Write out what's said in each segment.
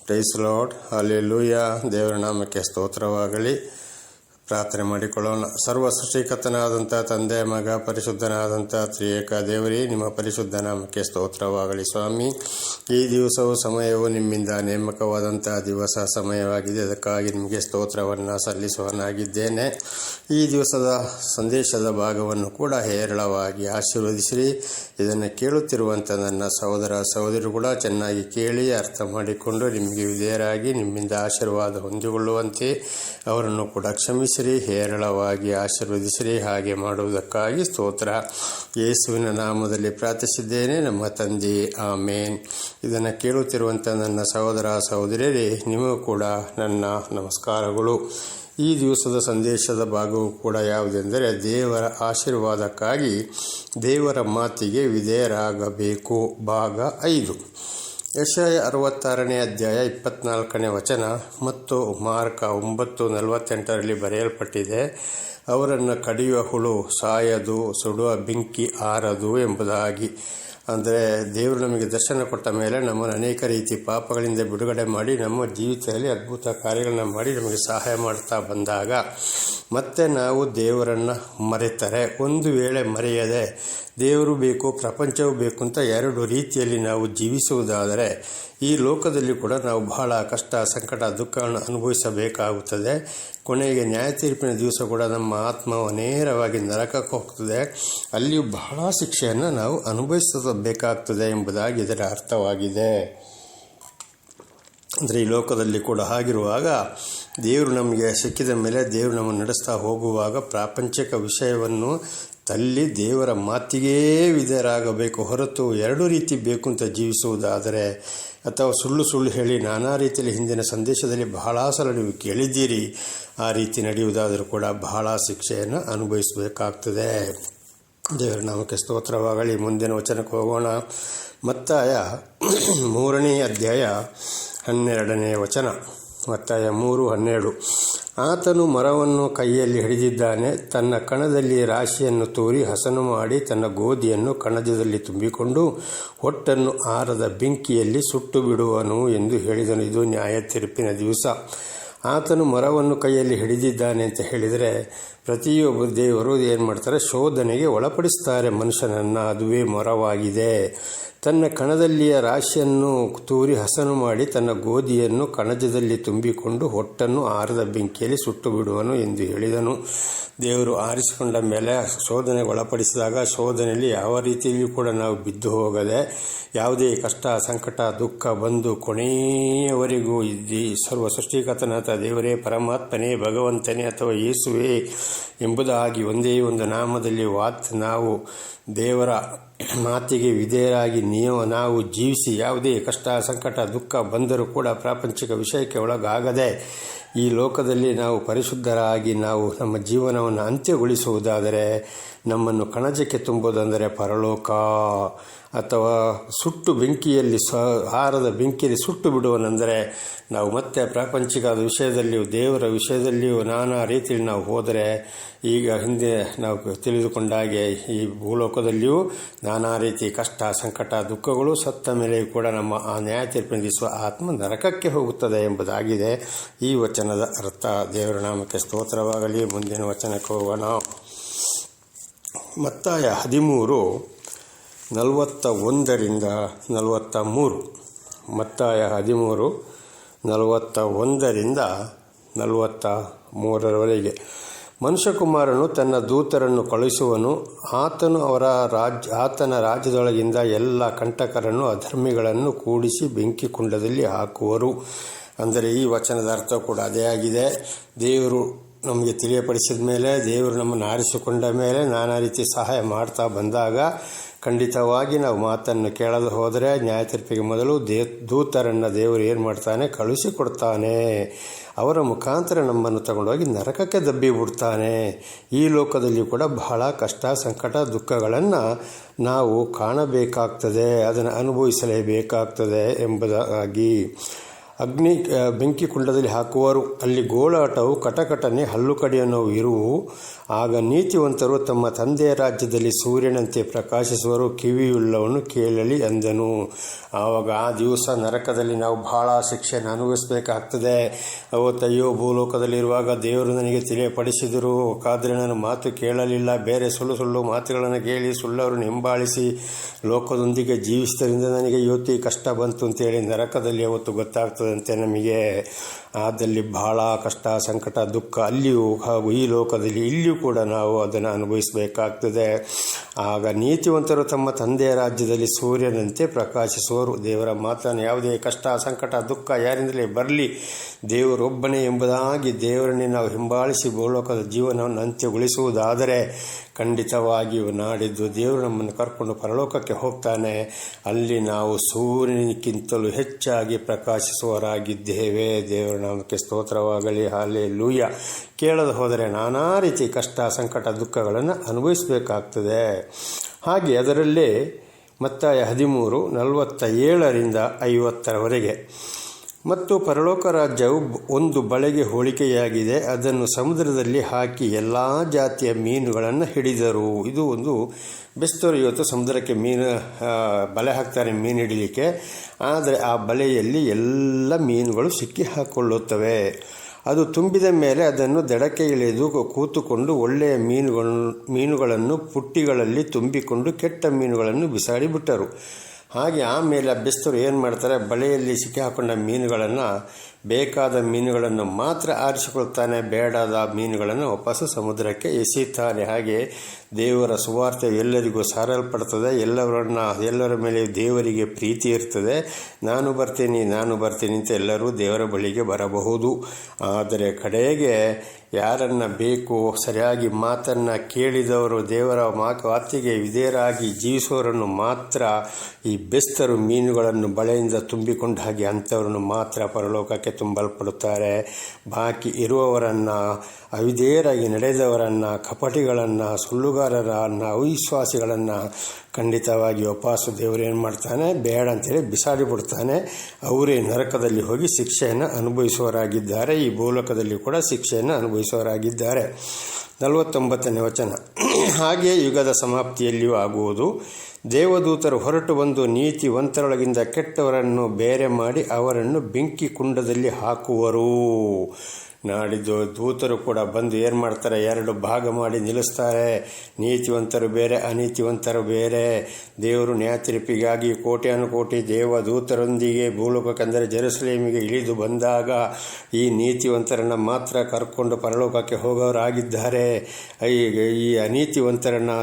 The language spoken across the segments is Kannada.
Price lord, hallelujah. ದೇವರ ನಾಮಕ್ಕೆ ಸ್ತೋತ್ರವಾಗಲಿ. ಪ್ರಾರ್ಥನೆ ಮಾಡಿಕೊಳ್ಳೋಣ. ಸರ್ವ ಸೃಷ್ಟಿಕರ್ತನಾದಂಥ ತಂದೆ, ಮಗ, ಪರಿಶುದ್ಧನಾದಂಥ ತ್ರಿಯೇಕ ದೇವರೇ, ನಿಮ್ಮ ಪರಿಶುದ್ಧ ನಾಮಕ್ಕೆ ಸ್ತೋತ್ರವಾಗಲಿ. ಸ್ವಾಮಿ, ಈ ದಿವಸವು ಸಮಯವು ನಿಮ್ಮಿಂದ ನೇಮಕವಾದಂಥ ದಿವಸ ಸಮಯವಾಗಿದೆ. ಅದಕ್ಕಾಗಿ ನಿಮಗೆ ಸ್ತೋತ್ರವನ್ನು ಸಲ್ಲಿಸುವನಾಗಿದ್ದೇನೆ. ಈ ದಿವಸದ ಸಂದೇಶದ ಭಾಗವನ್ನು ಕೂಡ ಹೇರಳವಾಗಿ ಆಶೀರ್ವದಿಸಿರಿ. ಇದನ್ನು ಕೇಳುತ್ತಿರುವಂಥ ನನ್ನ ಸಹೋದರ ಸಹೋದರರು ಕೂಡ ಚೆನ್ನಾಗಿ ಕೇಳಿ ಅರ್ಥ ಮಾಡಿಕೊಂಡು ನಿಮಗೆ ವಿಧೇಯರಾಗಿ ನಿಮ್ಮಿಂದ ಆಶೀರ್ವಾದ ಹೊಂದಿಕೊಳ್ಳುವಂತೆ ಅವರನ್ನು ಕೂಡ ಕ್ಷಮಿಸಿರಿ, ಹೇರಳವಾಗಿ ಆಶೀರ್ವದಿಸಿರಿ. ಹಾಗೆ ಮಾಡುವುದಕ್ಕಾಗಿ ಸ್ತೋತ್ರ. ಯೇಸುವಿನ ನಾಮದಲ್ಲಿ ಪ್ರಾರ್ಥಿಸಿದ್ದೇನೆ, ನಮ್ಮ ತಂದೆ, ಆಮೇನ್. ಇದನ್ನು ಕೇಳುತ್ತಿರುವಂಥ ನನ್ನ ಸಹೋದರ ಸಹೋದರಿಯರೇ, ನಿಮಗೂ ಕೂಡ ನನ್ನ ನಮಸ್ಕಾರಗಳು. ಈ ದಿವಸದ ಸಂದೇಶದ ಭಾಗವು ಕೂಡ ಯಾವುದೆಂದರೆ, ದೇವರ ಆಶೀರ್ವಾದಕ್ಕಾಗಿ ದೇವರ ಮಾತಿಗೆ ವಿಧೇಯರಾಗಬೇಕು, ಭಾಗ 5. ಯೆಶಾಯ 66ನೇ ಅಧ್ಯಾಯ 24ನೇ ವಚನ ಮತ್ತು ಮಾರ್ಕ 9:48 ಬರೆಯಲ್ಪಟ್ಟಿದೆ, ಅವರನ್ನು ಕಡಿಯುವ ಹುಳು ಸಾಯದು, ಸುಡುವ ಬೆಂಕಿ ಆರದು ಎಂಬುದಾಗಿ. ಅಂದರೆ ದೇವರು ನಮಗೆ ದರ್ಶನ ಕೊಟ್ಟ ಮೇಲೆ ನಮ್ಮನ್ನು ಅನೇಕ ರೀತಿ ಪಾಪಗಳಿಂದ ಬಿಡುಗಡೆ ಮಾಡಿ ನಮ್ಮ ಜೀವಿತದಲ್ಲಿ ಅದ್ಭುತ ಕಾರ್ಯಗಳನ್ನ ಮಾಡಿ ನಮಗೆ ಸಹಾಯ ಮಾಡ್ತಾ ಬಂದಾಗ ಮತ್ತೆ ನಾವು ದೇವರನ್ನು ಮರೆತರೆ, ಒಂದು ವೇಳೆ ಮರೆಯದೆ ದೇವರು ಬೇಕು ಪ್ರಪಂಚವೂ ಬೇಕು ಅಂತ ಎರಡು ರೀತಿಯಲ್ಲಿ ನಾವು ಜೀವಿಸುವುದಾದರೆ ಈ ಲೋಕದಲ್ಲಿ ಕೂಡ ನಾವು ಬಹಳ ಕಷ್ಟ, ಸಂಕಟ, ದುಃಖಗಳನ್ನು ಅನುಭವಿಸಬೇಕಾಗುತ್ತದೆ. ಕೊನೆಗೆ ನ್ಯಾಯ ತೀರ್ಪಿನ ದಿವಸ ಕೂಡ ನಮ್ಮ ಆತ್ಮವು ನೇರವಾಗಿ ನರಕಕ್ಕೆ ಹೋಗ್ತದೆ. ಅಲ್ಲಿಯೂ ಬಹಳ ಶಿಕ್ಷೆಯನ್ನು ನಾವು ಅನುಭವಿಸಬೇಕಾಗ್ತದೆ ಎಂಬುದಾಗಿ ಇದರ ಅರ್ಥವಾಗಿದೆ. ಅಂದರೆ ಈ ಲೋಕದಲ್ಲಿ ಕೂಡ ಆಗಿರುವಾಗ ದೇವರು ನಮಗೆ ಸಿಕ್ಕಿದ ಮೇಲೆ ದೇವರು ನಮ್ಮನ್ನು ನಡೆಸ್ತಾ ಹೋಗುವಾಗ ಪ್ರಾಪಂಚಿಕ ವಿಷಯವನ್ನು ತಲ್ಲಿ ದೇವರ ಮಾತಿಗೇ ವಿಧೇಯರಾಗಬೇಕು ಹೊರತು ಎರಡು ರೀತಿ ಬೇಕು ಅಂತ ಜೀವಿಸುವುದಾದರೆ ಅಥವಾ ಸುಳ್ಳು ಹೇಳಿ ನಾನಾ ರೀತಿಯಲ್ಲಿ ಹಿಂದಿನ ಸಂದೇಶದಲ್ಲಿ ಬಹಳ ಸಲ ನೀವು ಕೇಳಿದ್ದೀರಿ, ಆ ರೀತಿ ನಡೆಯುವುದಾದರೂ ಕೂಡ ಬಹಳ ಶಿಕ್ಷೆಯನ್ನು ಅನುಭವಿಸಬೇಕಾಗ್ತದೆ. ದೇವರ ನಾಮಕ್ಕೆ ಸ್ತೋತ್ರವಾಗಲಿ. ಮುಂದಿನ ವಚನಕ್ಕೆ ಹೋಗೋಣ. ಮತ್ತಾಯ 3ನೇ ಅಧ್ಯಾಯ 12ನೇ ವಚನ. ಮತ್ತಾಯ 3:12. ಆತನು ಮರವನ್ನು ಕೈಯಲ್ಲಿ ಹಿಡಿದಿದ್ದಾನೆ, ತನ್ನ ಕಣದಲ್ಲಿ ರಾಶಿಯನ್ನು ತೂರಿ ಹಸನು ಮಾಡಿ ತನ್ನ ಗೋಧಿಯನ್ನು ಕಣಜದಲ್ಲಿ ತುಂಬಿಕೊಂಡು ಹೊಟ್ಟನ್ನು ಆರದ ಬೆಂಕಿಯಲ್ಲಿ ಸುಟ್ಟು ಬಿಡುವನು ಎಂದು ಹೇಳಿದನು. ಇದು ನ್ಯಾಯ ತೀರ್ಪಿನ ದಿವಸ. ಆತನು ಮರವನ್ನು ಕೈಯಲ್ಲಿ ಹಿಡಿದಿದ್ದಾನೆ ಅಂತ ಹೇಳಿದರೆ ಪ್ರತಿಯೊಬ್ಬ ದೇವರು ಏನು ಮಾಡ್ತಾರೆ, ಶೋಧನೆಗೆ ಒಳಪಡಿಸ್ತಾರೆ ಮನುಷ್ಯನನ್ನು. ಅದುವೇ ಮರವಾಗಿದೆ. ತನ್ನ ಕಣದಲ್ಲಿಯ ರಾಶಿಯನ್ನು ತೂರಿ ಹಸನು ಮಾಡಿ ತನ್ನ ಗೋಧಿಯನ್ನು ಕಣಜದಲ್ಲಿ ತುಂಬಿಕೊಂಡು ಹೊಟ್ಟನ್ನು ಆರದ ಬೆಂಕಿಯಲ್ಲಿ ಸುಟ್ಟು ಬಿಡುವನು ಎಂದು ಹೇಳಿದನು. ದೇವರು ಆರಿಸಿಕೊಂಡ ಮೇಲೆ ಶೋಧನೆಗೆ ಒಳಪಡಿಸಿದಾಗ ಶೋಧನೆಯಲ್ಲಿ ಯಾವ ರೀತಿಯಲ್ಲಿಯೂ ಕೂಡ ನಾವು ಬಿದ್ದು ಹೋಗದೆ, ಯಾವುದೇ ಕಷ್ಟ, ಸಂಕಟ, ದುಃಖ ಬಂದು ಕೊನೆಯವರೆಗೂ ಈ ಸರ್ವ ಸೃಷ್ಟಿಕರ್ತನಾದ ದೇವರೇ, ಪರಮಾತ್ಮನೇ, ಭಗವಂತನೇ ಅಥವಾ ಯೇಸುವೇ ಎಂಬುದಾಗಿ ಒಂದೇ ಒಂದು ನಾಮದಲ್ಲಿ ನಾವು ದೇವರ ಮಾತಿಗೆ ವಿಧೇಯರಾಗಿ ನಾವು ಜೀವಿಸಿ ಯಾವುದೇ ಕಷ್ಟ, ಸಂಕಟ, ದುಃಖ ಬಂದರೂ ಕೂಡ ಪ್ರಾಪಂಚಿಕ ವಿಷಯಕ್ಕೆ ಒಳಗಾಗದೆ ಈ ಲೋಕದಲ್ಲಿ ನಾವು ಪರಿಶುದ್ಧರಾಗಿ ನಾವು ನಮ್ಮ ಜೀವನವನ್ನು ಅಂತ್ಯಗೊಳಿಸುವುದಾದರೆ, ನಮ್ಮನ್ನು ಕಣಜಕ್ಕೆ ತುಂಬುವುದಂದರೆ ಪರಲೋಕ ಅಥವಾ ಸುಟ್ಟು ಬೆಂಕಿಯಲ್ಲಿ ಆರದ ಬೆಂಕಿಯಲ್ಲಿ ಸುಟ್ಟು ಬಿಡುವನೆಂದರೆ ನಾವು ಮತ್ತೆ ಪ್ರಾಪಂಚಿಕದ ವಿಷಯದಲ್ಲಿಯೂ ದೇವರ ವಿಷಯದಲ್ಲಿಯೂ ನಾನಾ ರೀತಿಯಲ್ಲಿ ನಾವು ಹೋದರೆ, ಈಗ ಹಿಂದೆ ನಾವು ತಿಳಿದುಕೊಂಡಾಗೆ ಈ ಭೂಲೋಕದಲ್ಲಿಯೂ ನಾನಾ ರೀತಿ ಕಷ್ಟ, ಸಂಕಟ, ದುಃಖಗಳು ಸತ್ತ ಮೇಲೆ ಕೂಡ ನಮ್ಮ ಆ ನ್ಯಾಯ ತೀರ್ಪಿನ ದಿವಸ ಆತ್ಮ ನರಕಕ್ಕೆ ಹೋಗುತ್ತದೆ ಎಂಬುದಾಗಿದೆ ಈ ವಚನದ ಅರ್ಥ. ದೇವರ ನಾಮಕ್ಕೆ ಸ್ತೋತ್ರವಾಗಲಿ. ಮುಂದಿನ ವಚನಕ್ಕೆ ಹೋಗೋಣ. ಮತ್ತಾಯ 13:41-43. ಮತ್ತಾಯ 13:41-43 ಮನುಷ್ಯಕುಮಾರನು ತನ್ನ ದೂತರನ್ನು ಕಳುಹಿಸುವನು, ಆತನ ರಾಜ್ಯದೊಳಗಿಂದ ಎಲ್ಲ ಕಂಟಕರನ್ನು, ಅಧರ್ಮಿಗಳನ್ನು ಕೂಡಿಸಿ ಬೆಂಕಿ ಕುಂಡದಲ್ಲಿ ಹಾಕುವರು. ಅಂದರೆ ಈ ವಚನದ ಅರ್ಥ ಕೂಡ ಅದೇ ಆಗಿದೆ. ದೇವರು ನಮಗೆ ತಿಳಿಯಪಡಿಸಿದ ಮೇಲೆ, ದೇವರು ನಮ್ಮನ್ನು ಆರಿಸಿಕೊಂಡ ಮೇಲೆ ನಾನಾ ರೀತಿ ಸಹಾಯ ಮಾಡ್ತಾ ಬಂದಾಗ ಖಂಡಿತವಾಗಿ ನಾವು ಮಾತನ್ನು ಕೇಳಲು ಹೋದರೆ ನ್ಯಾಯ ತೀರ್ಪಿಗೆ ಮೊದಲು ದೂತರನ್ನು ದೇವರು ಏನು ಮಾಡ್ತಾನೆ, ಕಳುಹಿಸಿಕೊಡ್ತಾನೆ. ಅವರ ಮುಖಾಂತರ ನಮ್ಮನ್ನು ತಗೊಂಡೋಗಿ ನರಕಕ್ಕೆ ದಬ್ಬಿ ಬಿಡ್ತಾನೆ. ಈ ಲೋಕದಲ್ಲಿ ಕೂಡ ಬಹಳ ಕಷ್ಟ, ಸಂಕಟ, ದುಃಖಗಳನ್ನು ನಾವು ಕಾಣಬೇಕಾಗ್ತದೆ, ಅದನ್ನು ಅನುಭವಿಸಲೇಬೇಕಾಗ್ತದೆ ಎಂಬುದಾಗಿ. ಬೆಂಕಿ ಕುಂಡದಲ್ಲಿ ಹಾಕುವರು. ಅಲ್ಲಿ ಗೋಳಾಟವು, ಕಟಕಟನೆ, ಹಲ್ಲು ಕಡಿಯನವು ಇರುವು. ಆಗ ನೀತಿವಂತರು ತಮ್ಮ ತಂದೆಯ ರಾಜ್ಯದಲ್ಲಿ ಸೂರ್ಯನಂತೆ ಪ್ರಕಾಶಿಸುವರು. ಕಿವಿಯುಳ್ಳವನು ಕೇಳಲಿ ಅಂದನು. ಆವಾಗ ಆ ದಿವಸ ನರಕದಲ್ಲಿ ನಾವು ಬಹಳ ಶಿಕ್ಷೆಯನ್ನು ಅನುಭವಿಸಬೇಕಾಗ್ತದೆ. ಅವತ್ತಯ್ಯೋ, ಭೂಲೋಕದಲ್ಲಿರುವಾಗ ದೇವರು ನನಗೆ ತಿಳಿಯಪಡಿಸಿದರು, ಕಾದರೆ ನನ್ನ ಮಾತು ಕೇಳಲಿಲ್ಲ. ಬೇರೆ ಸುಳ್ಳು ಮಾತುಗಳನ್ನು ಕೇಳಿ ಸುಳ್ಳವರನ್ನು ಹಿಂಬಾಲಿಸಿ ಲೋಕದೊಂದಿಗೆ ಜೀವಿಸಿದ್ದರಿಂದ ನನಗೆ ಇವತ್ತು ಈ ಕಷ್ಟ ಬಂತು ಅಂತೇಳಿ ನರಕದಲ್ಲಿ ಅವತ್ತು ಗೊತ್ತಾಗ್ತದಂತೆ ನಮಗೆ. ಆದಲ್ಲಿ ಬಹಳ ಕಷ್ಟ, ಸಂಕಟ, ದುಃಖ ಅಲ್ಲಿಯೂ ಹಾಗೂ ಈ ಲೋಕದಲ್ಲಿ ಇಲ್ಲಿಯೂ ಕೂಡ ನಾವು ಅದನ್ನು ಅನುಭವಿಸಬೇಕಾಗ್ತದೆ. ಆಗ ನೀತಿವಂತರು ತಮ್ಮ ತಂದೆಯ ರಾಜ್ಯದಲ್ಲಿ ಸೂರ್ಯನಂತೆ ಪ್ರಕಾಶಿಸುವರು. ದೇವರ ಮಾತನ್ನು ಯಾವುದೇ ಕಷ್ಟ, ಸಂಕಟ, ದುಃಖ ಯಾರಿಂದಲೇ ಬರಲಿ, ದೇವರೊಬ್ಬನೇ ಎಂಬುದಾಗಿ ದೇವರನ್ನೇ ನಾವು ಹಿಂಬಾಲಿಸಿ ಭೂಲೋಕದ ಜೀವನವನ್ನು ಅಂತ್ಯಗೊಳಿಸುವುದಾದರೆ ಖಂಡಿತವಾಗಿಯೂ ನಾಡಿದ್ದು ದೇವರು ನಮ್ಮನ್ನು ಕರ್ಕೊಂಡು ಪರಲೋಕಕ್ಕೆ ಹೋಗ್ತಾನೆ. ಅಲ್ಲಿ ನಾವು ಸೂರ್ಯನಿಗಿಂತಲೂ ಹೆಚ್ಚಾಗಿ ಪ್ರಕಾಶಿಸುವವರಾಗಿದ್ದೇವೆ. ದೇವರ ನಾಮಕ್ಕೆ ಸ್ತೋತ್ರವಾಗಲಿ. ಹಲ್ಲೆಲೂಯಾ. ಕೇಳದೆ ಹೋದರೆ ನಾನಾ ರೀತಿ ಕಷ್ಟ, ಸಂಕಟ, ದುಃಖಗಳನ್ನು ಅನುಭವಿಸಬೇಕಾಗ್ತದೆ. ಹಾಗೆ ಅದರಲ್ಲೇ ಮತ್ತಾಯ 13:47-50 ಮತ್ತು ಪರಲೋಕ ರಾಜ್ಯವು ಒಂದು ಬಲೆಗೆ ಹೋಲಿಕೆಯಾಗಿದೆ. ಅದನ್ನು ಸಮುದ್ರದಲ್ಲಿ ಹಾಕಿ ಎಲ್ಲ ಜಾತಿಯ ಮೀನುಗಳನ್ನು ಹಿಡಿದರು. ಇದು ಒಂದು ಬೆಸ್ತರು ಇವತ್ತು ಸಮುದ್ರಕ್ಕೆ ಬಲೆ ಹಾಕ್ತಾರೆ ಮೀನು ಹಿಡಿಲಿಕ್ಕೆ. ಆದರೆ ಆ ಬಲೆಯಲ್ಲಿ ಎಲ್ಲ ಮೀನುಗಳು ಸಿಕ್ಕಿ ಹಾಕ್ಕೊಳ್ಳುತ್ತವೆ. ಅದು ತುಂಬಿದ ಮೇಲೆ ಅದನ್ನು ದಡಕ್ಕೆ ಇಳಿದು ಕೂತುಕೊಂಡು ಒಳ್ಳೆಯ ಮೀನುಗಳನ್ನು ಪುಟ್ಟಿಗಳಲ್ಲಿ ತುಂಬಿಕೊಂಡು ಕೆಟ್ಟ ಮೀನುಗಳನ್ನು ಬಿಸಾಡಿಬಿಟ್ಟರು. ಹಾಗೆ ಆಮೇಲೆ ಬೆಸ್ತರು ಏನು ಮಾಡ್ತಾರೆ, ಬಲೆಯಲ್ಲಿ ಸಿಕ್ಕಿ ಹಾಕೊಂಡ ಮೀನುಗಳನ್ನು, ಬೇಕಾದ ಮೀನುಗಳನ್ನು ಮಾತ್ರ ಆರಿಸಿಕೊಳ್ತಾನೆ, ಬೇಡಾದ ಮೀನುಗಳನ್ನು ವಾಪಸ್ಸು ಸಮುದ್ರಕ್ಕೆ ಎಸೀತಾನೆ. ಹಾಗೆ ದೇವರ ಸುವಾರ್ತೆ ಎಲ್ಲರಿಗೂ ಸಾರಲ್ಪಡ್ತದೆ. ಎಲ್ಲರ ಮೇಲೆ ದೇವರಿಗೆ ಪ್ರೀತಿ ಇರ್ತದೆ. ನಾನು ಬರ್ತೀನಿ ಅಂತ ಎಲ್ಲರೂ ದೇವರ ಬಳಿಗೆ ಬರಬಹುದು. ಆದರೆ ಕಡೆಗೆ ಯಾರನ್ನ ಬೇಕು, ಸರಿಯಾಗಿ ಮಾತನ್ನು ಕೇಳಿದವರು, ದೇವರ ವಾಕ್ಯಗೆ ವಿಧೇಯರಾಗಿ ಜೀವಿಸುವವರನ್ನು ಮಾತ್ರ ಈ ಬೆಸ್ತರು ಮೀನುಗಳನ್ನು ಬಳೆಯಿಂದ ತುಂಬಿಕೊಂಡ ಹಾಗೆ ಅಂಥವರನ್ನು ಮಾತ್ರ ಪರಲೋಕಕ್ಕೆ ತುಂಬಲ್ಪಡುತ್ತಾರೆ. ಬಾಕಿ ಇರುವವರನ್ನು, ಅವಿಧೇಯರಾಗಿ ನಡೆದವರನ್ನು, ಕಪಟಿಗಳನ್ನು, ಸುಳ್ಳುಗಾರರನ್ನು, ಅವಿಶ್ವಾಸಿಗಳನ್ನು ಖಂಡಿತವಾಗಿ ವಾಪಸ್ಸು ದೇವರು ಏನು ಮಾಡ್ತಾನೆ, ಬೇಡ ಅಂತೇಳಿ ಬಿಸಾಡಿಬಿಡ್ತಾನೆ. ಅವರೇ ನರಕದಲ್ಲಿ ಹೋಗಿ ಶಿಕ್ಷೆಯನ್ನು ಅನುಭವಿಸುವವರಾಗಿದ್ದಾರೆ. ಈ ಭೂಲೋಕದಲ್ಲಿ ಕೂಡ ಶಿಕ್ಷೆಯನ್ನು ಅನುಭವಿಸುವವರಾಗಿದ್ದಾರೆ. 49ನೇ ವಚನ. ಹಾಗೆ ಯುಗದ ಸಮಾಪ್ತಿಯಲ್ಲಿಯೂ ಆಗುವುದು. ದೇವದೂತರು ಹೊರಟು ಬಂದು ನೀತಿವಂತರೊಳಗಿಂದ ಕೆಟ್ಟವರನ್ನು ಬೇರೆ ಮಾಡಿ ಅವರನ್ನು ಬೆಂಕಿ ಕುಂಡದಲ್ಲಿ ಹಾಕುವರು. ನಾಡಿದ್ದು ದೂತರು ಕೂಡ ಬಂದು ಏನು ಮಾಡ್ತಾರೆ, 2 ಭಾಗ ಮಾಡಿ ನಿಲ್ಲಿಸ್ತಾರೆ. ನೀತಿವಂತರು ಬೇರೆ, ಅನೀತಿವಂತರು ಬೇರೆ. ದೇವರು ನ್ಯಾಯತೀರ್ಪಿಗಾಗಿ ಕೋಟ್ಯಾನುಕೋಟಿ ದೇವದೂತರೊಂದಿಗೆ ಭೂಲೋಕಕ್ಕೆಂದರೆ ಜೆರುಸಲೇಮಿಗೆ ಇಳಿದು ಬಂದಾಗ ಈ ನೀತಿವಂತರನ್ನು ಮಾತ್ರ ಕರ್ಕೊಂಡು ಪರಲೋಕಕ್ಕೆ ಹೋಗೋರಾಗಿದ್ದಾರೆ. ಈ ಅನೀತಿವಂತರನ್ನು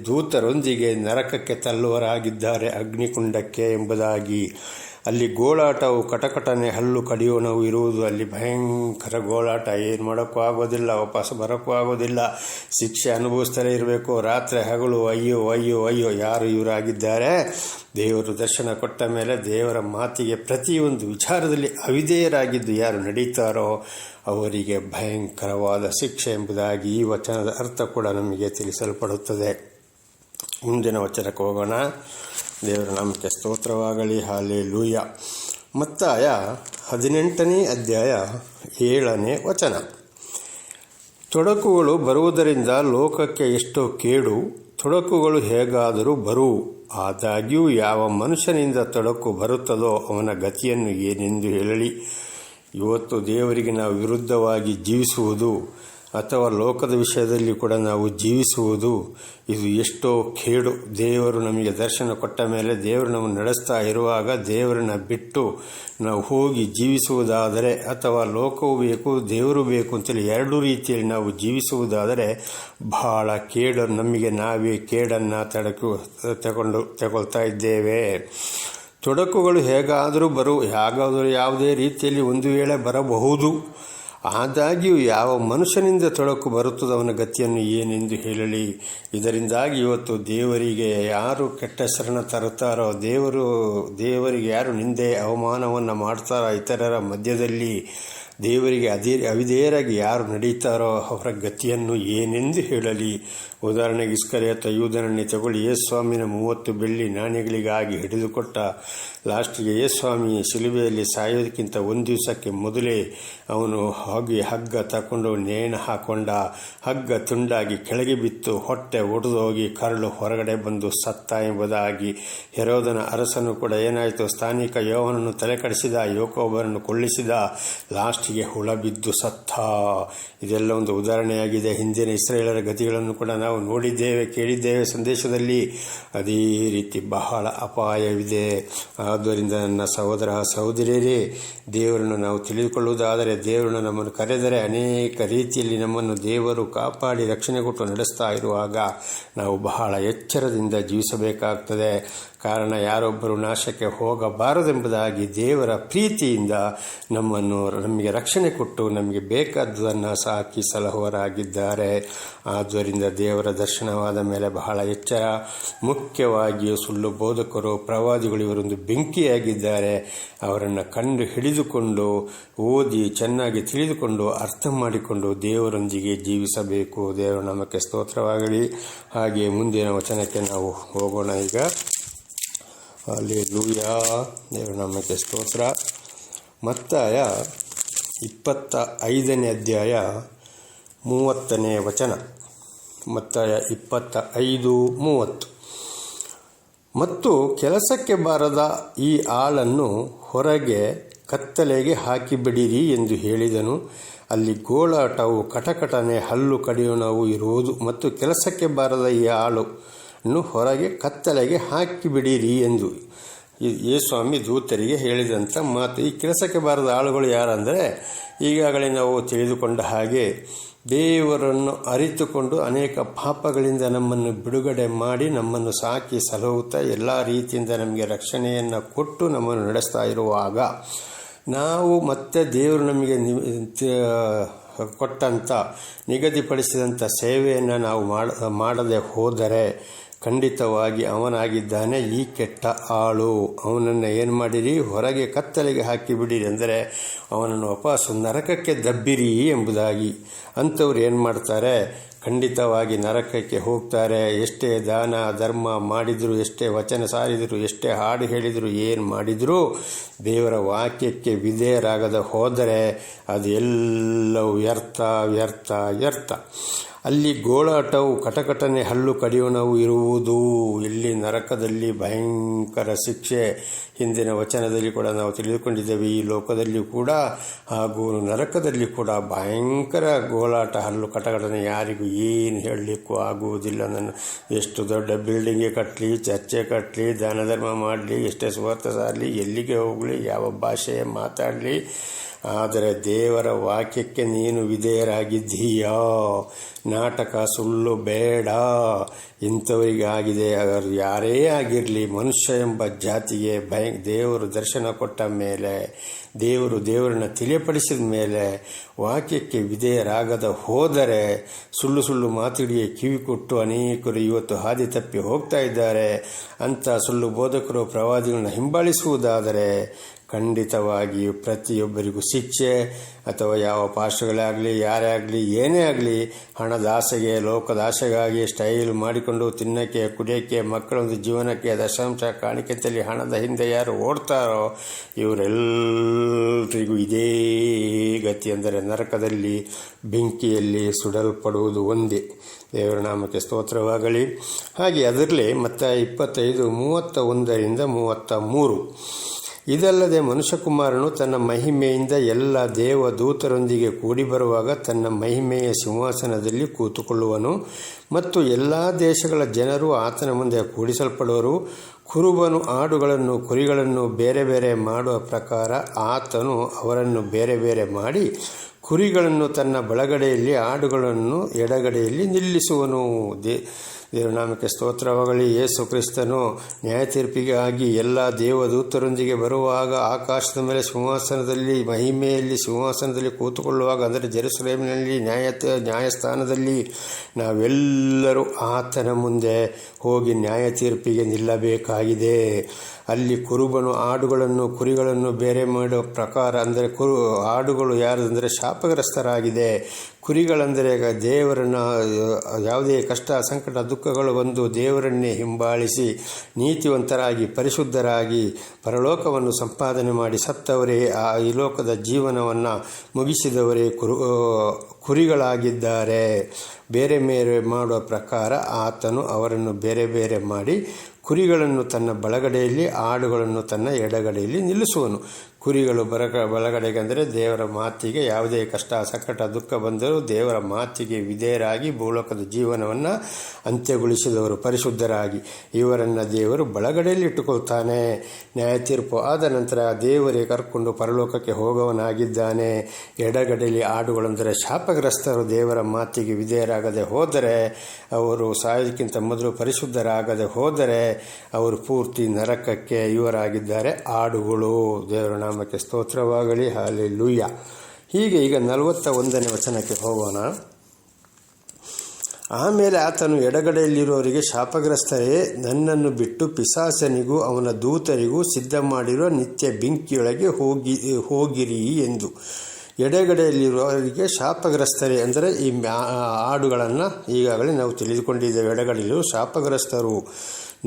ದೂತರೊಂದಿಗೆ ನರಕಕ್ಕೆ ತಳ್ಳುವರಾಗಿದ್ದಾರೆ, ಅಗ್ನಿಕುಂಡಕ್ಕೆ ಎಂಬುದಾಗಿ. ಅಲ್ಲಿ ಗೋಳಾಟವು, ಕಟಕಟನೆ, ಹಲ್ಲು ಕಡಿಯೋಣವು ಇರುವುದು. ಅಲ್ಲಿ ಭಯಂಕರ ಗೋಳಾಟ. ಏನು ಮಾಡೋಕ್ಕೂ ಆಗೋದಿಲ್ಲ, ವಾಪಸ್ ಬರೋಕ್ಕೂ ಆಗೋದಿಲ್ಲ. ಶಿಕ್ಷೆ ಅನುಭವಿಸ್ತಲೇ ಇರಬೇಕು. ರಾತ್ರಿ ಹಗಲು ಅಯ್ಯೋ ಅಯ್ಯೋ ಅಯ್ಯೋ. ಯಾರು ಇವರಾಗಿದ್ದಾರೆ? ದೇವರು ದರ್ಶನ ಕೊಟ್ಟ ಮೇಲೆ ದೇವರ ಮಾತಿಗೆ ಪ್ರತಿಯೊಂದು ವಿಚಾರದಲ್ಲಿ ಅವಿಧೇಯರಾಗಿದ್ದು ಯಾರು ನಡೀತಾರೋ ಅವರಿಗೆ ಭಯಂಕರವಾದ ಶಿಕ್ಷೆ ಎಂಬುದಾಗಿ ಈ ವಚನದ ಅರ್ಥ ಕೂಡ ನಮಗೆ ತಿಳಿಸಲ್ಪಡುತ್ತದೆ. ಮುಂದಿನ ವಚನಕ್ಕೆ ಹೋಗೋಣ. ದೇವರ ನಾಮಕ್ಕೆ ಸ್ತೋತ್ರವಾಗಲಿ. ಹಲ್ಲೆಲೂಯಾ. ಮತ್ತಾಯ 18ನೇ ಅಧ್ಯಾಯ 7ನೇ ವಚನ. ತೊಡಕುಗಳು ಬರುವುದರಿಂದ ಲೋಕಕ್ಕೆ ಎಷ್ಟೋ ಕೇಡು. ತೊಡಕುಗಳು ಹೇಗಾದರೂ ಬರುವು. ಆದಾಗ್ಯೂ ಯಾವ ಮನುಷ್ಯನಿಂದ ತೊಡಕು ಬರುತ್ತದೋ ಅವನ ಗತಿಯನ್ನು ಏನೆಂದು ಹೇಳಲಿ. ಇವತ್ತು ದೇವರಿಗೆ ನಾವು ವಿರುದ್ಧವಾಗಿ ಜೀವಿಸುವುದು ಅಥವಾ ಲೋಕದ ವಿಷಯದಲ್ಲಿ ಕೂಡ ನಾವು ಜೀವಿಸುವುದು, ಇದು ಎಷ್ಟೋ ಕೇಡು. ದೇವರು ನಮಗೆ ದರ್ಶನ ಕೊಟ್ಟ ಮೇಲೆ, ದೇವರು ನಮ್ಮನ್ನು ನಡೆಸ್ತಾ ಇರುವಾಗ ದೇವರನ್ನ ಬಿಟ್ಟು ನಾವು ಹೋಗಿ ಜೀವಿಸುವುದಾದರೆ, ಅಥವಾ ಲೋಕವೂ ಬೇಕು ದೇವರು ಬೇಕು ಅಂತೇಳಿ 2 ರೀತಿಯಲ್ಲಿ ನಾವು ಜೀವಿಸುವುದಾದರೆ ಬಹಳ ಕೇಡು. ನಮಗೆ ನಾವೇ ಕೇಡನ್ನು ತಗೊಳ್ತಾ ಇದ್ದೇವೆ. ತೊಡಕುಗಳು ಹೇಗಾದರೂ ಯಾವುದೇ ರೀತಿಯಲ್ಲಿ ಒಂದು ವೇಳೆ ಬರಬಹುದು. ಆದಾಗ್ಯೂ ಯಾವ ಮನುಷ್ಯನಿಂದ ತೊಡಕು ಬರುತ್ತದೆ ಅವನ ಗತಿಯನ್ನು ಏನೆಂದು ಹೇಳಲಿ. ಇದರಿಂದಾಗಿ ಇವತ್ತು ದೇವರಿಗೆ ಯಾರು ಕೆಟ್ಟ ಹೆಸರನ್ನು ತರುತ್ತಾರೋ, ದೇವರಿಗೆ ಯಾರು ನಿಂದೆ ಅವಮಾನವನ್ನು ಮಾಡ್ತಾರೋ ಇತರರ ಮಧ್ಯದಲ್ಲಿ, ದೇವರಿಗೆ ಅವಿಧೇಯರಾಗಿ ಯಾರು ನಡೀತಾರೋ ಅವರ ಗತಿಯನ್ನು ಏನೆಂದು ಹೇಳಲಿ. ಉದಾಹರಣೆಗೆ ಇಸ್ಕರಿಯೋತ ಯೂದನನ್ನೇ ತಗೊಳ್ಳಿ. ಯೇಸುಸ್ವಾಮಿನ 30 ಬೆಳ್ಳಿ ನಾಣ್ಯಗಳಿಗಾಗಿ ಹಿಡಿದುಕೊಟ್ಟ ಲಾಸ್ಟಿಗೆ ಯೇಸುಸ್ವಾಮಿ ಶಿಲುಬೆಯಲ್ಲಿ ಸಾಯೋದಕ್ಕಿಂತ ಒಂದು ದಿವಸಕ್ಕೆ ಮೊದಲೇ ಅವನು ಹೋಗಿ ಹಗ್ಗ ತಗೊಂಡು ನೇಣು ಹಾಕೊಂಡ. ಹಗ್ಗ ತುಂಡಾಗಿ ಕೆಳಗೆ ಬಿತ್ತು, ಹೊಟ್ಟೆ ಒಡೆದು ಹೋಗಿ ಕರಳು ಹೊರಗಡೆ ಬಂದು ಸತ್ತ ಎಂಬುದಾಗಿ. ಹೆರೋದನ ಅರಸನು ಕೂಡ ಏನಾಯಿತು, ಸ್ಥಾನಿಕ ಯೋಹನನ್ನು ತಲೆ ಕಡಿಸಿದ, ಯಾಕೋಬನನ್ನು ಕೊಳ್ಳಿಸಿದ, ಲಾಸ್ಟಿಗೆ ಹುಳ ಬಿದ್ದು ಸತ್ತ. ಇದೆಲ್ಲ ಒಂದು ಉದಾಹರಣೆಯಾಗಿದೆ. ಹಿಂದಿನ ಇಸ್ರಾಯೇಲರ ಗತಿಗಳನ್ನು ಕೂಡ ನಾವು ನೋಡಿದ್ದೇವೆ, ಕೇಳಿದ್ದೇವೆ ಸಂದೇಶದಲ್ಲಿ. ಅದೇ ರೀತಿ ಬಹಳ ಅಪಾಯವಿದೆ. ಆದ್ದರಿಂದ ನನ್ನ ಸಹೋದರ ಸಹೋದರಿಯರೇ, ದೇವರನ್ನು ನಾವು ತಿಳಿದುಕೊಳ್ಳುವುದಾದರೆ, ದೇವರನ್ನು ನಮ್ಮನ್ನು ಕರೆದರೆ ಅನೇಕ ರೀತಿಯಲ್ಲಿ ನಮ್ಮನ್ನು ದೇವರು ಕಾಪಾಡಿ ರಕ್ಷಣೆ ಕೊಟ್ಟು ನಡೆಸ್ತಾ ಇರುವಾಗ ನಾವು ಬಹಳ ಎಚ್ಚರದಿಂದ ಜೀವಿಸಬೇಕಾಗ್ತದೆ. ಕಾರಣ ಯಾರೊಬ್ಬರು ನಾಶಕ್ಕೆ ಹೋಗಬಾರದೆಂಬುದಾಗಿ ದೇವರ ಪ್ರೀತಿಯಿಂದ ನಮಗೆ ರಕ್ಷಣೆ ಕೊಟ್ಟು ನಮಗೆ ಬೇಕಾದುದನ್ನು ಸಾಕಿ ಸಲಹುವರಾಗಿದ್ದಾರೆ. ಆದ್ದರಿಂದ ದೇವರ ದರ್ಶನವಾದ ಮೇಲೆ ಬಹಳ ಎಚ್ಚರ. ಮುಖ್ಯವಾಗಿಯೂ ಸುಳ್ಳು ಬೋಧಕರು, ಪ್ರವಾದಿಗಳು ಇವರೊಂದು ಬೆಂಕಿಯಾಗಿದ್ದಾರೆ. ಅವರನ್ನು ಕಂಡು ಹಿಡಿದುಕೊಂಡು ಓದಿ ಚೆನ್ನಾಗಿ ತಿಳಿದುಕೊಂಡು ಅರ್ಥ ಮಾಡಿಕೊಂಡು ದೇವರೊಂದಿಗೆ ಜೀವಿಸಬೇಕು. ದೇವರು ನಮಗೆ ಸ್ತೋತ್ರವಾಗಲಿ. ಹಾಗೆ ಮುಂದಿನ ವಚನಕ್ಕೆ ನಾವು ಹೋಗೋಣ. ಈಗ ಹಲ್ಲೆಲೂಯಾ, ದೇವರು ನಮಗೆ ಸ್ತೋತ್ರ. ಮತ್ತಾಯ 25ನೇ ಅಧ್ಯಾಯ 30ನೇ ವಚನ. ಮತ್ತಾಯ 25:30. ಮತ್ತು ಕೆಲಸಕ್ಕೆ ಬಾರದ ಈ ಆಳನ್ನು ಹೊರಗೆ ಕತ್ತಲೆಗೆ ಹಾಕಿಬಿಡಿರಿ ಎಂದು ಹೇಳಿದನು. ಅಲ್ಲಿ ಗೋಳಾಟವು, ಕಟಕಟನೆ, ಹಲ್ಲು ಕಡಿಯೋಣವು ಇರುವುದು. ಮತ್ತು ಕೆಲಸಕ್ಕೆ ಬಾರದ ಈ ಆಳನ್ನು ಹೊರಗೆ ಕತ್ತಲೆಗೆ ಹಾಕಿಬಿಡಿರಿ ಎಂದು ಯೇಸುಸ್ವಾಮಿ ದೂತರಿಗೆ ಹೇಳಿದಂಥ ಮಾತು. ಈ ಕೆಲಸಕ್ಕೆ ಬಾರದ ಆಳುಗಳು ಯಾರಂದರೆ, ಈಗಾಗಲೇ ನಾವು ತಿಳಿದುಕೊಂಡ ಹಾಗೆ ದೇವರನ್ನು ಅರಿತುಕೊಂಡು ಅನೇಕ ಪಾಪಗಳಿಂದ ನಮ್ಮನ್ನು ಬಿಡುಗಡೆ ಮಾಡಿ ನಮ್ಮನ್ನು ಸಾಕಿ ಸಲಹುತ್ತಾ ಎಲ್ಲ ರೀತಿಯಿಂದ ನಮಗೆ ರಕ್ಷಣೆಯನ್ನು ಕೊಟ್ಟು ನಮ್ಮನ್ನು ನಡೆಸ್ತಾ ಇರುವಾಗ ನಾವು ಮತ್ತೆ ದೇವರು ನಮಗೆ ಕೊಟ್ಟಂಥ ನಿಗದಿಪಡಿಸಿದಂಥ ಸೇವೆಯನ್ನು ನಾವು ಮಾಡದೆ ಹೋದರೆ ಖಂಡಿತವಾಗಿ ಅವನಾಗಿದ್ದಾನೆ ಈ ಕೆಟ್ಟ ಆಳು. ಅವನನ್ನು ಏನು ಮಾಡಿರಿ, ಹೊರಗೆ ಕತ್ತಲೆಗೆ ಹಾಕಿಬಿಡಿರಿ, ಅಂದರೆ ಅವನನ್ನು ವಾಪಸ್ಸು ನರಕಕ್ಕೆ ದಬ್ಬಿರಿ ಎಂಬುದಾಗಿ. ಅಂಥವ್ರು ಏನು ಮಾಡ್ತಾರೆ, ಖಂಡಿತವಾಗಿ ನರಕಕ್ಕೆ ಹೋಗ್ತಾರೆ. ಎಷ್ಟೇ ದಾನ ಧರ್ಮ ಮಾಡಿದರೂ, ಎಷ್ಟೇ ವಚನ ಸಾರಿದರು, ಎಷ್ಟೇ ಹಾಡು ಹೇಳಿದರು, ಏನು ಮಾಡಿದರೂ ದೇವರ ವಾಕ್ಯಕ್ಕೆ ವಿಧೇಯರಾಗದ ಹೋದರೆ ಅದು ಎಲ್ಲವೂ ವ್ಯರ್ಥ ವ್ಯರ್ಥ ವ್ಯರ್ಥ. ಅಲ್ಲಿ ಗೋಳಾಟವು, ಕಟಕಟನೆ, ಹಲ್ಲು ಕಡಿಯೋಣವು ಇರುವುದು. ಇಲ್ಲಿ ನರಕದಲ್ಲಿ ಭಯಂಕರ ಶಿಕ್ಷೆ. ಹಿಂದಿನ ವಚನದಲ್ಲಿ ಕೂಡ ನಾವು ತಿಳಿದುಕೊಂಡಿದ್ದೇವೆ. ಈ ಲೋಕದಲ್ಲಿ ಕೂಡ ಹಾಗೂ ನರಕದಲ್ಲಿ ಕೂಡ ಭಯಂಕರ ಗೋಳಾಟ, ಹಲ್ಲು ಕಟಕಟನೆ. ಯಾರಿಗೂ ಏನು ಹೇಳಲಿಕ್ಕೂ ಆಗುವುದಿಲ್ಲ. ನನ್ನ ಎಷ್ಟು ದೊಡ್ಡ ಬಿಲ್ಡಿಂಗೇ ಕಟ್ಟಲಿ, ಚರ್ಚೆ ಕಟ್ಟಲಿ, ದಾನ ಧರ್ಮ ಮಾಡಲಿ, ಎಷ್ಟೇ ಸ್ವಾರ್ಥ ಸಾರಲಿ, ಎಲ್ಲಿಗೆ ಹೋಗಲಿ, ಯಾವ ಭಾಷೆ ಮಾತಾಡಲಿ, ಆದರೆ ದೇವರ ವಾಕ್ಯಕ್ಕೆ ನೀನು ವಿಧೇಯರಾಗಿದ್ದೀಯಾ. ನಾಟಕ ಸುಳ್ಳು ಬೇಡ. ಇಂಥವರಿಗಾಗಿದೆ. ಅವರು ಯಾರೇ ಆಗಿರಲಿ, ಮನುಷ್ಯ ಎಂಬ ಜಾತಿಗೆ ದೇವರು ದರ್ಶನ ಕೊಟ್ಟ ಮೇಲೆ, ದೇವರನ್ನು ತಿಳಿಯಪಡಿಸಿದ ಮೇಲೆ ವಾಕ್ಯಕ್ಕೆ ವಿಧೇಯರಾಗದ ಹೋದರೆ, ಸುಳ್ಳು ಮಾತಿಡಿಗೆ ಕಿವಿ ಕೊಟ್ಟು ಅನೇಕರು ಇವತ್ತು ಹಾದಿ ತಪ್ಪಿ ಹೋಗ್ತಾ ಇದ್ದಾರೆ. ಅಂಥ ಸುಳ್ಳು ಬೋಧಕರು, ಪ್ರವಾದಿಗಳನ್ನ ಹಿಂಬಾಲಿಸುವುದಾದರೆ ಖಂಡಿತವಾಗಿಯೂ ಪ್ರತಿಯೊಬ್ಬರಿಗೂ ಶಿಕ್ಷೆ. ಅಥವಾ ಯಾವ ಪಾಸ್ಟರ್ಗಳೇ ಆಗಲಿ, ಯಾರೇ ಆಗಲಿ, ಏನೇ ಆಗಲಿ, ಹಣದ ಆಸೆಗೆ, ಲೋಕದ ಆಸೆಗಾಗಿ ಸ್ಟೈಲ್ ಮಾಡಿಕೊಂಡು ತಿನ್ನಕ್ಕೆ, ಕುಡಿಯೋಕ್ಕೆ, ಮಕ್ಕಳೊಂದು ಜೀವನಕ್ಕೆ ದಶಾಂಶ ಕಾಣಿಕೆಯಲ್ಲಿ ಹಣದ ಹಿಂದೆ ಯಾರು ಓಡ್ತಾರೋ ಇವರೆಲ್ಲರಿಗೂ ಇದೇ ಗತಿ. ಅಂದರೆ ನರಕದಲ್ಲಿ ಬೆಂಕಿಯಲ್ಲಿ ಸುಡಲ್ಪಡುವುದು ಒಂದೇ. ದೇವರ ನಾಮಕ್ಕೆ ಸ್ತೋತ್ರವಾಗಲಿ. ಹಾಗೆ ಅದರಲ್ಲಿ ಮತ್ತಾಯ 25:31-33. ಇದಲ್ಲದೆ ಮನುಷ್ಯಕುಮಾರನು ತನ್ನ ಮಹಿಮೆಯಿಂದ ಎಲ್ಲ ದೇವದೂತರೊಂದಿಗೆ ಕೂಡಿ ಬರುವಾಗ ತನ್ನ ಮಹಿಮೆಯ ಸಿಂಹಾಸನದಲ್ಲಿ ಕೂತುಕೊಳ್ಳುವನು ಮತ್ತು ಎಲ್ಲ ದೇಶಗಳ ಜನರು ಆತನ ಮುಂದೆ ಕೂಡಿಸಲ್ಪಡುವರು. ಕುರುಬನು ಆಡುಗಳನ್ನು ಕುರಿಗಳನ್ನು ಬೇರೆ ಬೇರೆ ಮಾಡುವ ಪ್ರಕಾರ ಆತನು ಅವರನ್ನು ಬೇರೆ ಬೇರೆ ಮಾಡಿ ಕುರಿಗಳನ್ನು ತನ್ನ ಬಲಗಡೆಯಲ್ಲಿ, ಆಡುಗಳನ್ನು ಎಡಗಡೆಯಲ್ಲಿ ನಿಲ್ಲಿಸುವನು. ದೇವರ ನಾಮಕ್ಕೆ ಸ್ತೋತ್ರವಾಗಲಿ. ಯೇಸು ಕ್ರಿಸ್ತನು ನ್ಯಾಯ ತೀರ್ಪಿಗಾಗಿ ಎಲ್ಲ ದೇವದೂತರೊಂದಿಗೆ ಬರುವಾಗ ಆಕಾಶದ ಮೇಲೆ ಸಿಂಹಾಸನದಲ್ಲಿ, ಮಹಿಮೆಯಲ್ಲಿ ಸಿಂಹಾಸನದಲ್ಲಿ ಕೂತುಕೊಳ್ಳುವಾಗ, ಅಂದರೆ ಜೆರುಸಲೇಮಿನಲ್ಲಿ ನ್ಯಾಯಸ್ಥಾನದಲ್ಲಿ ನಾವೆಲ್ಲರೂ ಆತನ ಮುಂದೆ ಹೋಗಿ ನ್ಯಾಯ ತೀರ್ಪಿಗೆ ನಿಲ್ಲಬೇಕಾಗಿದೆ. ಅಲ್ಲಿ ಕುರುಬನು ಆಡುಗಳನ್ನು ಕುರಿಗಳನ್ನು ಬೇರೆ ಮಾಡುವ ಪ್ರಕಾರ, ಅಂದರೆ ಆಡುಗಳು ಯಾರು ಅಂದರೆ ಶಾಪಗ್ರಸ್ತರಾಗಿದೆ, ಕುರಿಗಳಂದರೆ ದೇವರನ್ನು ಯಾವುದೇ ಕಷ್ಟ ಸಂಕಟ ದುಃಖಗಳು ಬಂದು ದೇವರನ್ನೇ ಹಿಂಬಾಲಿಸಿ ನೀತಿವಂತರಾಗಿ ಪರಿಶುದ್ಧರಾಗಿ ಪರಲೋಕವನ್ನು ಸಂಪಾದನೆ ಮಾಡಿ ಸತ್ತವರೇ ಈ ಲೋಕದ ಜೀವನವನ್ನು ಮುಗಿಸಿದವರೇ ಕುರಿಗಳಾಗಿದ್ದಾರೆ. ಬೇರೆ ಬೇರೆ ಮಾಡುವ ಪ್ರಕಾರ ಆತನು ಅವರನ್ನು ಬೇರೆ ಬೇರೆ ಮಾಡಿ ಕುರಿಗಳನ್ನು ತನ್ನ ಬಲಗಡೆಯಲ್ಲಿ ಆಡುಗಳನ್ನು ತನ್ನ ಎಡಗಡೆಯಲ್ಲಿ ನಿಲ್ಲಿಸುವನು. ಕುರಿಗಳು ಬಲಗಡೆಗೆ ಅಂದರೆ ದೇವರ ಮಾತಿಗೆ ಯಾವುದೇ ಕಷ್ಟ ಸಂಕಟ ದುಃಖ ಬಂದರೂ ದೇವರ ಮಾತಿಗೆ ವಿಧೇಯರಾಗಿ ಭೂಲೋಕದ ಜೀವನವನ್ನು ಅಂತ್ಯಗೊಳಿಸಿದವರು ಪರಿಶುದ್ಧರಾಗಿ ಇವರನ್ನು ದೇವರು ಬಲಗಡೆಯಲ್ಲಿ ಇಟ್ಟುಕೊಳ್ತಾನೆ. ನ್ಯಾಯ ತೀರ್ಪು ಆದ ನಂತರ ದೇವರೇ ಕರ್ಕೊಂಡು ಪರಲೋಕಕ್ಕೆ ಹೋಗುವವನಾಗಿದ್ದಾನೆ. ಎಡಗಡೆಯಲ್ಲಿ ಆಡುಗಳಂದರೆ ಶಾಪಗ್ರಸ್ತರು ದೇವರ ಮಾತಿಗೆ ವಿಧೇಯರಾಗದೆ ಹೋದರೆ, ಅವರು ಸಾಯೋದಕ್ಕಿಂತ ಮೊದಲು ಪರಿಶುದ್ಧರಾಗದೆ ಹೋದರೆ ಅವರು ಪೂರ್ತಿ ನರಕಕ್ಕೆ ಇವರಾಗಿದ್ದಾರೆ ಆಡುಗಳು. ದೇವರ ನಾಮಕ್ಕೆ ಸ್ತೋತ್ರವಾಗಲಿ. ಹಲ್ಲೆಲೂಯಾ. ಹೀಗೆ ಈಗ 41ನೇ ವಚನಕ್ಕೆ ಹೋಗೋಣ. ಆಮೇಲೆ ಆತನು ಎಡಗಡೆಯಲ್ಲಿರುವವರಿಗೆ, ಶಾಪಗ್ರಸ್ತರೇ, ನನ್ನನ್ನು ಬಿಟ್ಟು ಪಿಶಾಚನಿಗೂ ಅವನ ದೂತರಿಗೂ ಸಿದ್ಧ ಮಾಡಿರುವ ನಿತ್ಯ ಬೆಂಕಿಯೊಳಗೆ ಹೋಗಿರಿ ಎಂದು. ಎಡಗಡೆಯಲ್ಲಿರುವವರಿಗೆ ಶಾಪಗ್ರಸ್ತರೇ ಅಂದರೆ ಈ ಆಡುಗಳನ್ನು ಈಗಾಗಲೇ ನಾವು ತಿಳಿದುಕೊಂಡಿದ್ದೇವೆ. ಎಡಗಡೆಯಲ್ಲಿರುವ ಶಾಪಗ್ರಸ್ತರು.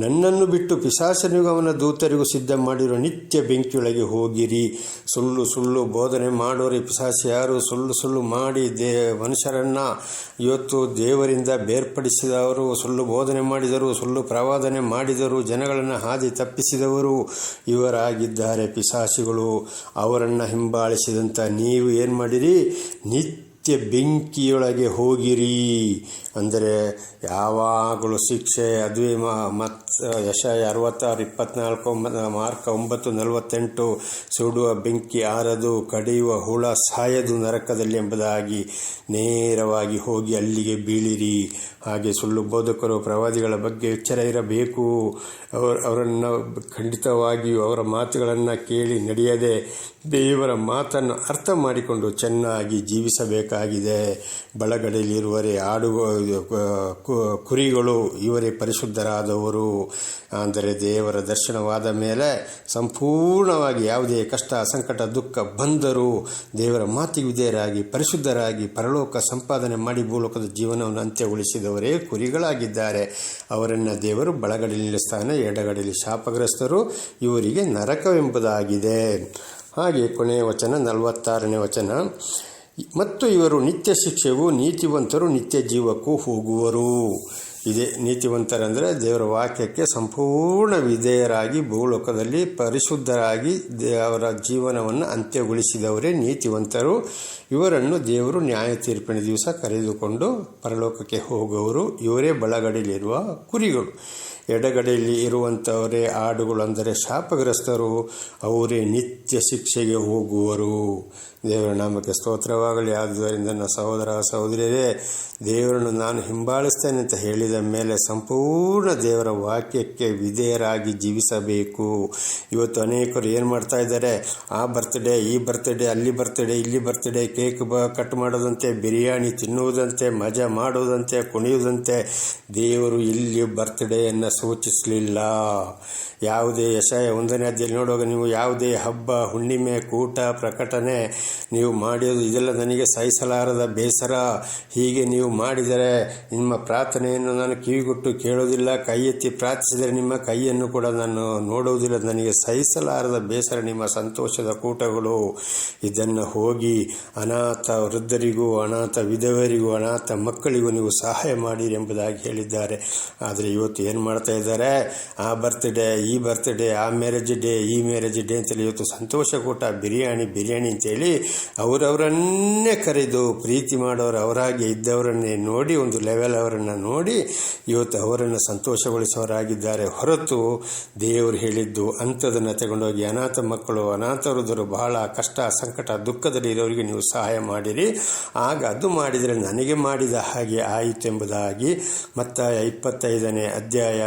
ನನ್ನನ್ನು ಬಿಟ್ಟು ಪಿಶಾಚನಿಗೂ ಅವನ ದೂತರಿಗೂ ಸಿದ್ಧ ಮಾಡಿರೋ ನಿತ್ಯ ಬೆಂಕಿಯೊಳಗೆ ಹೋಗಿರಿ. ಸುಳ್ಳು ಬೋಧನೆ ಮಾಡೋರು ಪಿಶಾಚ ಯಾರು? ಸುಳ್ಳು ಮಾಡಿ ಮನುಷ್ಯರನ್ನು ಇವತ್ತು ದೇವರಿಂದ ಬೇರ್ಪಡಿಸಿದವರು, ಸುಳ್ಳು ಬೋಧನೆ ಮಾಡಿದರು, ಸುಳ್ಳು ಪ್ರವಾದನೆ ಮಾಡಿದರು, ಜನಗಳನ್ನು ಹಾದಿ ತಪ್ಪಿಸಿದವರು ಇವರಾಗಿದ್ದಾರೆ ಪಿಶಾಚಿಗಳು. ಅವರನ್ನು ಹಿಂಬಾಲಿಸಿದಂಥ ನೀವು ಏನು ಮಾಡಿರಿ? ನಿತ್ಯ ಬೆಂಕಿಯೊಳಗೆ ಹೋಗಿರಿ. ಅಂದರೆ ಯಾವಾಗಲೂ ಶಿಕ್ಷೆ. ಅದುವೇ ಯೆಶಾಯ 66:24, ಮಾರ್ಕ 9:48, ಸುಡುವ ಬೆಂಕಿ ಆರದು, ಕಡಿಯುವ ಹುಳ ಸಾಯದು ನರಕದಲ್ಲಿ ಎಂಬುದಾಗಿ ನೇರವಾಗಿ ಹೋಗಿ ಅಲ್ಲಿಗೆ ಬೀಳಿರಿ. ಹಾಗೆ ಸುಳ್ಳು ಬೋಧಕರು ಪ್ರವಾದಿಗಳ ಬಗ್ಗೆ ಎಚ್ಚರ ಇರಬೇಕು. ಅವರನ್ನು ಖಂಡಿತವಾಗಿಯೂ ಅವರ ಮಾತುಗಳನ್ನು ಕೇಳಿ ನಡೆಯದೆ ದೇವರ ಮಾತನ್ನು ಅರ್ಥ ಮಾಡಿಕೊಂಡು ಚೆನ್ನಾಗಿ ಜೀವಿಸಬೇಕಾಗಿದೆ. ಬಲಗಡೆಯಲ್ಲಿರುವರೇ ಕುರಿಗಳು, ಇವರೇ ಪರಿಶುದ್ಧರಾದವರು. ಅಂದರೆ ದೇವರ ದರ್ಶನವಾದ ಮೇಲೆ ಸಂಪೂರ್ಣವಾಗಿ ಯಾವುದೇ ಕಷ್ಟ ಸಂಕಟ ದುಃಖ ಬಂದರೂ ದೇವರ ಮಾತಿಗೆ ವಿಧೇಯರಾಗಿ ಪರಿಶುದ್ಧರಾಗಿ ಪರಲೋಕ ಸಂಪಾದನೆ ಮಾಡಿ ಭೂಲೋಕದ ಜೀವನವನ್ನು ಅಂತ್ಯಗೊಳಿಸಿದವರೇ ಕುರಿಗಳಾಗಿದ್ದಾರೆ. ಅವರನ್ನು ದೇವರು ಬಲಗಡೆಯಲ್ಲಿ ನಿಲ್ಲಿಸ್ತಾನೆ. ಎಡಗಡೆಯಲ್ಲಿ ಶಾಪಗ್ರಸ್ತರು, ಇವರಿಗೆ ನರಕವೆಂಬುದಾಗಿದೆ. ಹಾಗೆ ಕೊನೆಯ ವಚನ 46ನೇ ವಚನ. ಮತ್ತು ಇವರು ನಿತ್ಯ ಶಿಕ್ಷೆಗೂ ನೀತಿವಂತರು ನಿತ್ಯ ಜೀವಕ್ಕೂ ಹೋಗುವರು. ಇದೇ ನೀತಿವಂತರಂದರೆ ದೇವರ ವಾಕ್ಯಕ್ಕೆ ಸಂಪೂರ್ಣ ವಿಧೇಯರಾಗಿ ಭೂಲೋಕದಲ್ಲಿ ಪರಿಶುದ್ಧರಾಗಿ ಅವರ ಜೀವನವನ್ನು ಅಂತ್ಯಗೊಳಿಸಿದವರೇ ನೀತಿವಂತರು. ಇವರನ್ನು ದೇವರು ನ್ಯಾಯ ತೀರ್ಪಿನ ದಿವಸ ಕರೆದುಕೊಂಡು ಪರಲೋಕಕ್ಕೆ ಹೋಗುವವರು. ಇವರೇ ಬಲಗಡೆಯಲ್ಲಿರುವ ಕುರಿಗಳು. ಎಡಗಡೆಯಲ್ಲಿ ಇರುವಂಥವರೇ ಆಡುಗಳು ಅಂದರೆ ಶಾಪಗ್ರಸ್ತರು, ಅವರೇ ನಿತ್ಯ ಶಿಕ್ಷೆಗೆ ಹೋಗುವರು. ದೇವರ ನಾಮಕ್ಕೆ ಸ್ತೋತ್ರವಾಗಲಿ. ಆದ್ದರಿಂದ ನನ್ನ ಸಹೋದರ ಸಹೋದರಿಯರೇ, ದೇವರನ್ನು ನಾನು ಹಿಂಬಾಲಿಸ್ತೇನೆ ಅಂತ ಹೇಳಿದ ಮೇಲೆ ಸಂಪೂರ್ಣ ದೇವರ ವಾಕ್ಯಕ್ಕೆ ವಿಧೇಯರಾಗಿ ಜೀವಿಸಬೇಕು. ಇವತ್ತು ಅನೇಕರು ಏನು ಮಾಡ್ತಾ ಇದ್ದಾರೆ? ಆ ಬರ್ತ್ಡೇ, ಈ ಬರ್ತ್ಡೇ, ಅಲ್ಲಿ ಬರ್ತ್ಡೇ, ಇಲ್ಲಿ ಬರ್ತ್ಡೇ, ಕೇಕ್ ಕಟ್ ಮಾಡೋದಂತೆ, ಬಿರಿಯಾನಿ ತಿನ್ನುವುದಂತೆ, ಮಜಾ ಮಾಡುವುದಂತೆ, ಕುಣಿಯುವುದಂತೆ. ದೇವರು ಇಲ್ಲಿ ಬರ್ತ್ಡೇಯನ್ನು ಸೂಚಿಸಲಿಲ್ಲ. ಯಾವುದೇ ಯೆಶಾಯ 1ನೇ ಅಧ್ಯಾಯದಲ್ಲಿ ನೋಡುವಾಗ ನೀವು ಯಾವುದೇ ಹಬ್ಬ, ಹುಣ್ಣಿಮೆ, ಕೂಟ, ಪ್ರಕಟಣೆ ನೀವು ಮಾಡಿರೋದು ಇದೆಲ್ಲ ನನಗೆ ಸಹಿಸಲಾರದ ಬೇಸರ. ಹೀಗೆ ನೀವು ಮಾಡಿದರೆ ನಿಮ್ಮ ಪ್ರಾರ್ಥನೆಯನ್ನು ನಾನು ಕಿವಿಗೊಟ್ಟು ಕೇಳೋದಿಲ್ಲ. ಕೈ ಎತ್ತಿ ಪ್ರಾರ್ಥಿಸಿದರೆ ನಿಮ್ಮ ಕೈಯನ್ನು ಕೂಡ ನಾನು ನೋಡುವುದಿಲ್ಲ. ನನಗೆ ಸಹಿಸಲಾರದ ಬೇಸರ ನಿಮ್ಮ ಸಂತೋಷದ ಕೂಟಗಳು. ಇದನ್ನು ಹೋಗಿ ಅನಾಥ ವೃದ್ಧರಿಗೂ, ಅನಾಥ ವಿಧವರಿಗೂ, ಅನಾಥ ಮಕ್ಕಳಿಗೂ ನೀವು ಸಹಾಯ ಮಾಡಿರಿ ಎಂಬುದಾಗಿ ಹೇಳಿದ್ದಾರೆ. ಆದರೆ ಇವತ್ತು ಏನು ಮಾಡ್ತಾ ಇದ್ದಾರೆ? ಆ ಬರ್ತ್ಡೇ, ಈ ಬರ್ತ್ಡೇ, ಆ ಮ್ಯಾರೇಜ್ ಡೇ, ಈ ಮ್ಯಾರೇಜ್ ಡೇ ಅಂತೇಳಿ ಇವತ್ತು ಸಂತೋಷ ಕೂಟ, ಬಿರಿಯಾನಿ ಅಂತೇಳಿ ಅವರವರನ್ನೇ ಕರೆದು ಪ್ರೀತಿ ಮಾಡೋರು, ಅವರಾಗೆ ಇದ್ದವರನ್ನೇ ನೋಡಿ, ಒಂದು ಲೆವೆಲ್ ಅವರನ್ನು ನೋಡಿ ಇವತ್ತು ಅವರನ್ನು ಸಂತೋಷಗೊಳಿಸೋರಾಗಿದ್ದಾರೆ. ಹೊರತು ದೇವರು ಹೇಳಿದ್ದು ಅಂಥದನ್ನು ತಗೊಂಡೋಗಿ ಅನಾಥ ಮಕ್ಕಳು, ಅನಾಥ ವೃದ್ಧರು, ಬಹಳ ಕಷ್ಟ ಸಂಕಟ ದುಃಖದಲ್ಲಿ ಇರೋರಿಗೆ ನೀವು ಸಹಾಯ ಮಾಡಿರಿ, ಆಗ ಅದು ಮಾಡಿದರೆ ನನಗೆ ಮಾಡಿದ ಹಾಗೆ ಆಯಿತು ಎಂಬುದಾಗಿ ಮತ್ತಾಯ 25ನೇ ಅಧ್ಯಾಯ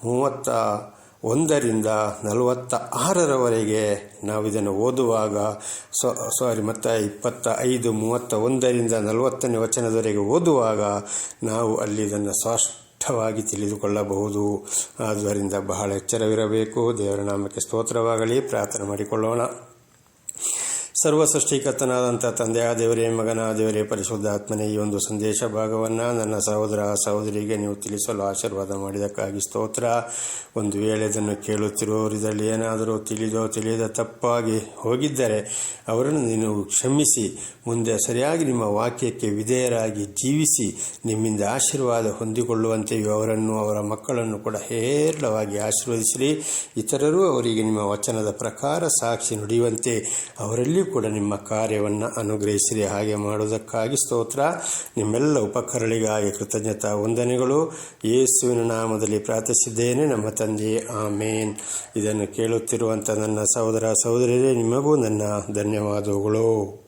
31ರಿಂದ 46ರವರೆಗೆ ನಾವು ಇದನ್ನು ಓದುವಾಗ ಮತ್ತಾಯ 25:31ರಿಂದ 40ನೇ ವಚನದವರೆಗೆ ಓದುವಾಗ ನಾವು ಅಲ್ಲಿ ಇದನ್ನು ಸ್ಪಷ್ಟವಾಗಿ ತಿಳಿದುಕೊಳ್ಳಬಹುದು. ಆದ್ದರಿಂದ ಬಹಳ ಎಚ್ಚರವಿರಬೇಕು. ದೇವರ ನಾಮಕ್ಕೆ ಸ್ತೋತ್ರವಾಗಲಿ. ಪ್ರಾರ್ಥನೆ ಮಾಡಿಕೊಳ್ಳೋಣ. ಸರ್ವ ಸೃಷ್ಟಿಕರ್ತನಾದಂಥ ತಂದೆಯ ದೇವರೇ, ಮಗನ ದೇವರೇ, ಪರಿಶುದ್ಧಾತ್ಮನೇ, ಈ ಒಂದು ಸಂದೇಶ ಭಾಗವನ್ನು ನನ್ನ ಸಹೋದರ ಸಹೋದರಿಗೆ ನೀವು ತಿಳಿಸಲು ಆಶೀರ್ವಾದ ಮಾಡಿದ್ದಕ್ಕಾಗಿ ಸ್ತೋತ್ರ. ಒಂದು ವೇಳೆ ಇದನ್ನು ಕೇಳುತ್ತಿರುವವರು ಇದರಲ್ಲಿ ಏನಾದರೂ ತಿಳಿಯದ ತಪ್ಪಾಗಿ ಹೋಗಿದ್ದರೆ ಅವರನ್ನು ನೀನು ಕ್ಷಮಿಸಿ ಮುಂದೆ ಸರಿಯಾಗಿ ನಿಮ್ಮ ವಾಕ್ಯಕ್ಕೆ ವಿಧೇಯರಾಗಿ ಜೀವಿಸಿ ನಿಮ್ಮಿಂದ ಆಶೀರ್ವಾದ ಹೊಂದಿಕೊಳ್ಳುವಂತೆಯೂ ಅವರನ್ನು ಅವರ ಮಕ್ಕಳನ್ನು ಕೂಡ ಹೇರಳವಾಗಿ ಆಶೀರ್ವದಿಸಿರಿ. ಇತರರು ಅವರಿಗೆ ನಿಮ್ಮ ವಚನದ ಪ್ರಕಾರ ಸಾಕ್ಷಿ ನುಡಿಯುವಂತೆ ಅವರಲ್ಲಿ ಕೂಡ ನಿಮ್ಮ ಕಾರ್ಯವನ್ನು ಅನುಗ್ರಹಿಸಿರಿ. ಹಾಗೆ ಮಾಡುವುದಕ್ಕಾಗಿ ಸ್ತೋತ್ರ. ನಿಮ್ಮೆಲ್ಲ ಉಪಕರಣಗಳಿಗಾಗಿ ಕೃತಜ್ಞತಾ ವಂದನೆಗಳು. ಯೇಸುವಿನ ನಾಮದಲ್ಲಿ ಪ್ರಾರ್ಥಿಸಿದ್ದೇನೆ ನಮ್ಮ ತಂದೆಯೇ, ಆಮೇನ್. ಇದನ್ನು ಕೇಳುತ್ತಿರುವಂಥ ನನ್ನ ಸಹೋದರ ಸಹೋದರಿಯರೇ, ನಿಮಗೂ ನನ್ನ ಧನ್ಯವಾದಗಳು.